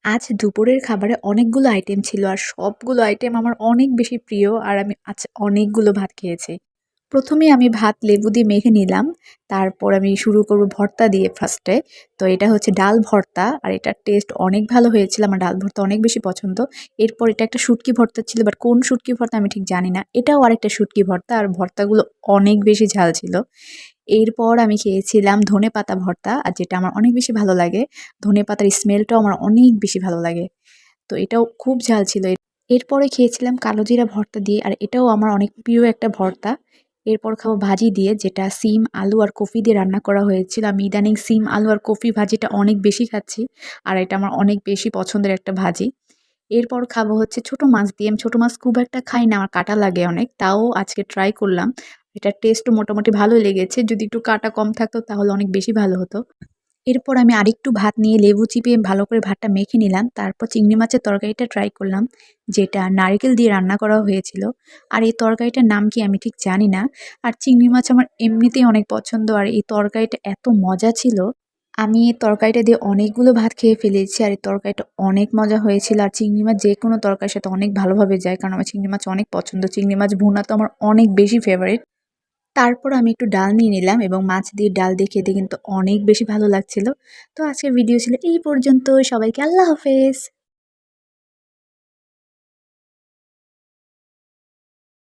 আজ দুপুরের খাবারে অনেকগুলো আইটেম ছিল আর সবগুলো আইটেম আমার অনেক বেশি প্রিয় আর আমি আজ অনেকগুলো ভাত খেয়েছি। প্রথমে আমি ভাত লেবু দিয়ে মেখে নিলাম। তারপর আমি শুরু করব ভর্তা দিয়ে ফার্স্টে। তো এটা হচ্ছে ডাল ভর্তা আর এটার টেস্ট অনেক ভালো হয়েছিল। আমার ডাল ভর্তা অনেক বেশি পছন্দ। এরপর এটা একটা শুটকি ভর্তা ছিল বাট কোন শুটকি ভর্তা আমি ঠিক জানি না। এটাও আরেকটা শুটকি ভর্তা আর ভর্তাগুলো অনেক বেশি ঝাল ছিল। এরপর আমি খেয়েছিলাম ধনেপাতা ভর্তা আর যেটা আমার অনেক বেশি ভালো লাগে। ধনেপাতার স্মেলটাও আমার অনেক বেশি ভালো লাগে। তো এটাও খুব ঝাল ছিল। এরপরে খেয়েছিলাম কালোজিরা ভর্তা দিয়ে আর এটাও আমার অনেক প্রিয় একটা ভর্তা। এরপর খাবো ভাজি দিয়ে যেটা সিম, আলু আর কফি দিয়ে রান্না করা হয়েছিল। আমি ইদানিং সিম, আলু আর কফি ভাজিটা অনেক বেশি খাচ্ছি। আর এটা আমার অনেক বেশি পছন্দের একটা ভাজি। এরপর খাবো হচ্ছে ছোট মাছ দিয়ে। আমি ছোট মাছ খুব একটা খাই না, আমার কাঁটা লাগে অনেক। তাও আজকে ট্রাই করলাম। এটার টেস্টও মোটামুটি ভালোই লেগেছে। যদি একটু কাঁটা কম থাকতো তাহলে অনেক বেশি ভালো হতো। এরপর আমি আরেকটু ভাত নিয়ে লেবু চিপিয়ে ভালো করে ভাতটা মেখে নিলাম। তারপর চিংড়ি মাছের তরকারিটা ট্রাই করলাম, যেটা নারকেল দিয়ে রান্না করা হয়েছিল। আর এই তরকারিটার নাম কি আমি ঠিক জানি না। আর চিংড়ি মাছ আমার এমনিতেই অনেক পছন্দ আর এই তরকারিটা এত মজা ছিল। আমি এই তরকারিটা দিয়ে অনেকগুলো ভাত খেয়ে ফেলেছি আর এই তরকারিটা অনেক মজা হয়েছিল। আর চিংড়ি মাছ যেকোনো তরকারির সাথে অনেক ভালোভাবে যায় কারণ আমার চিংড়ি মাছ অনেক পছন্দ। চিংড়ি মাছ ভুনা তো আমার অনেক বেশি ফেভারিট। তারপর আমি একটু ডাল নিয়ে নিলাম এবং মাছ দিয়ে ডাল দিয়ে খেতে কিন্তু অনেক বেশি ভালো লাগছিল। তো আজকের ভিডিও ছিল এই পর্যন্ত। সবাইকে আল্লাহ হাফেজ।